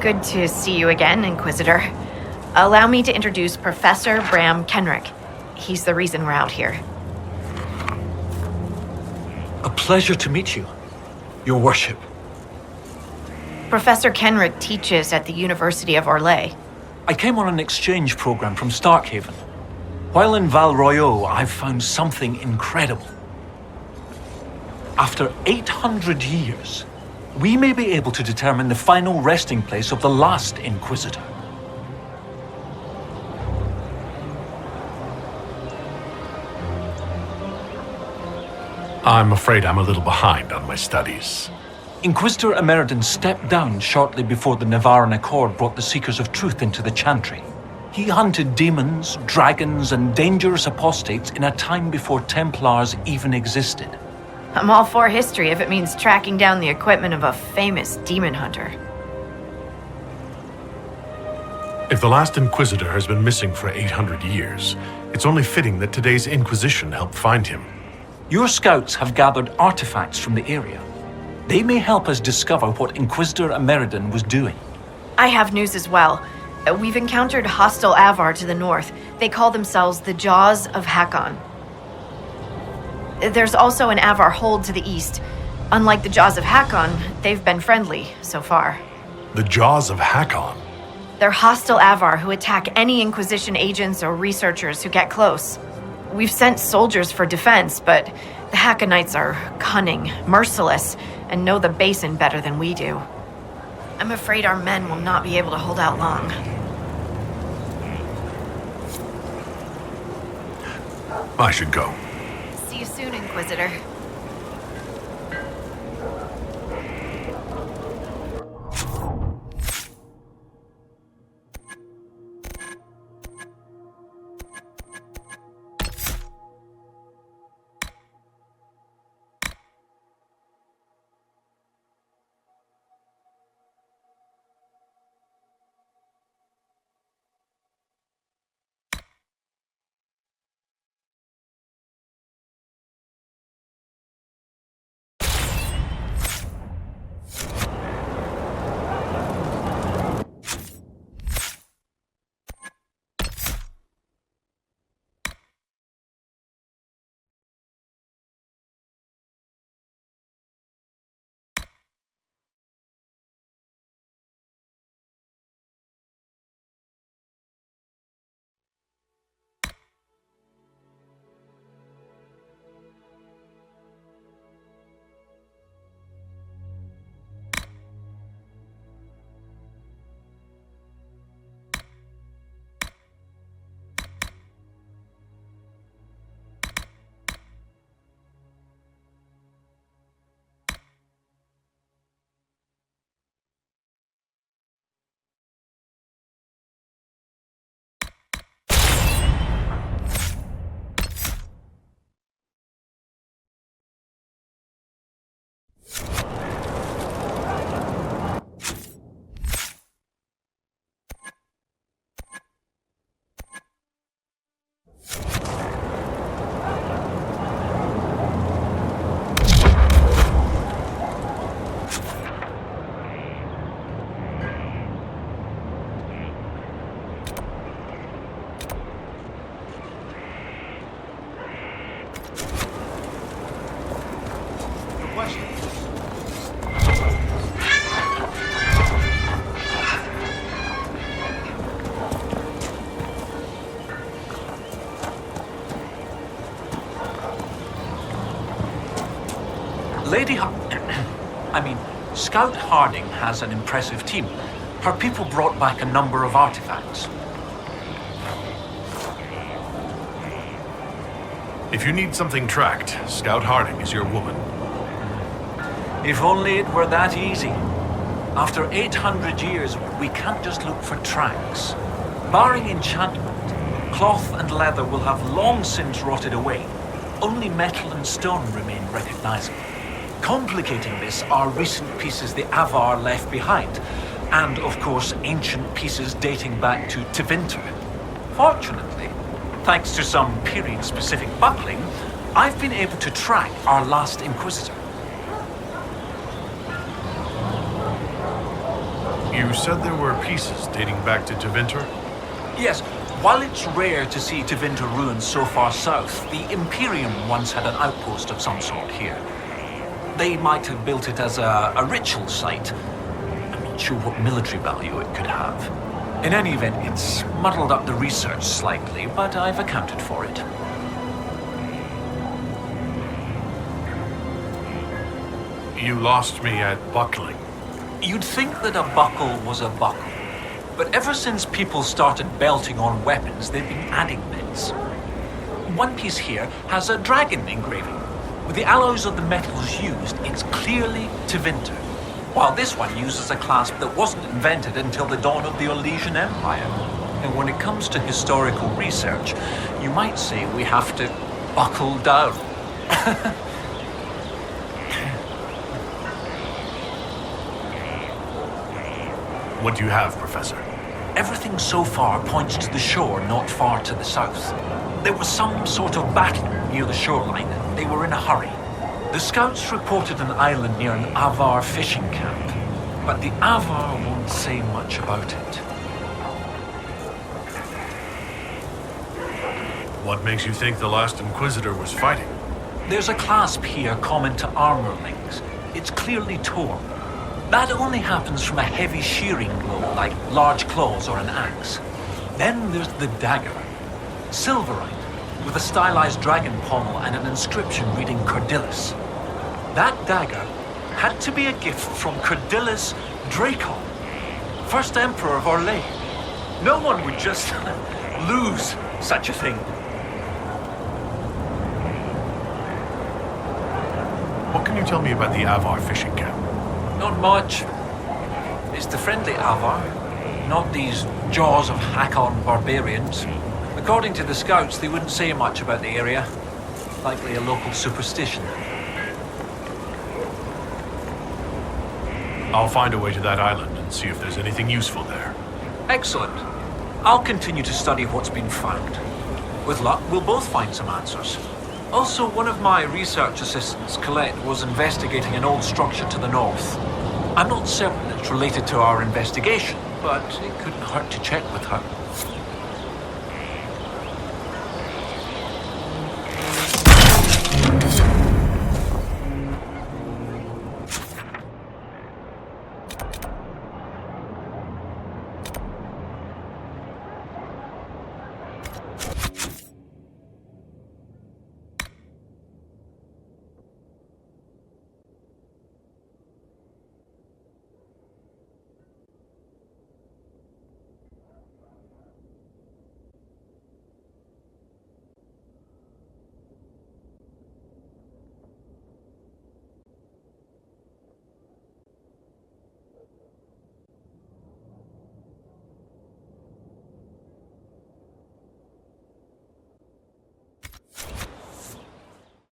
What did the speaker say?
Good to see you again, Inquisitor. Allow me to introduce Professor Bram Kenrick. He's the reason we're out here. A pleasure to meet you, Your Worship. Professor Kenrick teaches at the University of Orlais. I came on an exchange program from Starkhaven. While in Val Royeaux, I've found something incredible. After 800 years, we may be able to determine the final resting place of the last Inquisitor. I'm afraid I'm a little behind on my studies. Inquisitor Emeridon stepped down shortly before the Nevarran Accord brought the Seekers of Truth into the Chantry. He hunted demons, dragons, and dangerous apostates in a time before Templars even existed. I'm all for history if it means tracking down the equipment of a famous demon hunter. If the last Inquisitor has been missing for 800 years, it's only fitting that today's Inquisition helped find him. Your scouts have gathered artifacts from the area. They may help us discover what Inquisitor Emeridon was doing. I have news as well. We've encountered hostile Avar to the north. They call themselves the Jaws of Hakkon. There's also an Avar hold to the east. Unlike the Jaws of Hakkon, they've been friendly so far. The Jaws of Hakkon? They're hostile Avar who attack any Inquisition agents or researchers who get close. We've sent soldiers for defense, but the Hakkonites are cunning, merciless, and know the basin better than we do. I'm afraid our men will not be able to hold out long. I should go. See you soon, Inquisitor. Scout Harding has an impressive team. Her people brought back a number of artifacts. If you need something tracked, Scout Harding is your woman. If only it were that easy. After 800 years, we can't just look for tracks. Barring enchantment, cloth and leather will have long since rotted away. Only metal and stone remain recognizable. Complicating this are recent pieces the Avar left behind, and of course ancient pieces dating back to Tevinter. Fortunately, thanks to some period-specific buckling, I've been able to track our last Inquisitor. You You said there were pieces dating back to Tevinter? Yes, while it's rare to see Tevinter ruins so far south, the Imperium once had an outpost of some sort here. They might have built it as a ritual site. I'm not sure what military value it could have. In any event, it's muddled up the research slightly, but I've accounted for it. You lost me at buckling. You'd think that a buckle was a buckle, but ever since people started belting on weapons, they've been adding bits. One piece here has a dragon engraving. With the alloys of the metals used, it's clearly Tevinter, while this one uses a clasp that wasn't invented until the dawn of the Elysian Empire. And when it comes to historical research, you might say we have to buckle down. What do you have, Professor? Everything so far points to the shore not far to the south. There was some sort of battle near the shoreline. They were in a hurry. The scouts reported an island near an Avar fishing camp, but the Avar won't say much about it. What makes you think the last Inquisitor was fighting? There's a clasp here common to armorlings. It's clearly torn. That only happens from a heavy shearing blow, like large claws or an axe. Then there's the dagger. Silverite, with a stylized dragon pommel and an inscription reading Cordilis. That dagger had to be a gift from Cordilis Dracon, first emperor of Orlais. No one would just lose such a thing. What can you tell me about the Avar fishing camp? Not much. It's the friendly Avar, not these jaws of Hakkon barbarians. According to the scouts, they wouldn't say much about the area. Likely a local superstition. I'll find a way to that island and see if there's anything useful there. Excellent. I'll continue to study what's been found. With luck, we'll both find some answers. Also, one of my research assistants, Colette, was investigating an old structure to the north. I'm not certain it's related to our investigation, but it couldn't hurt to check with her.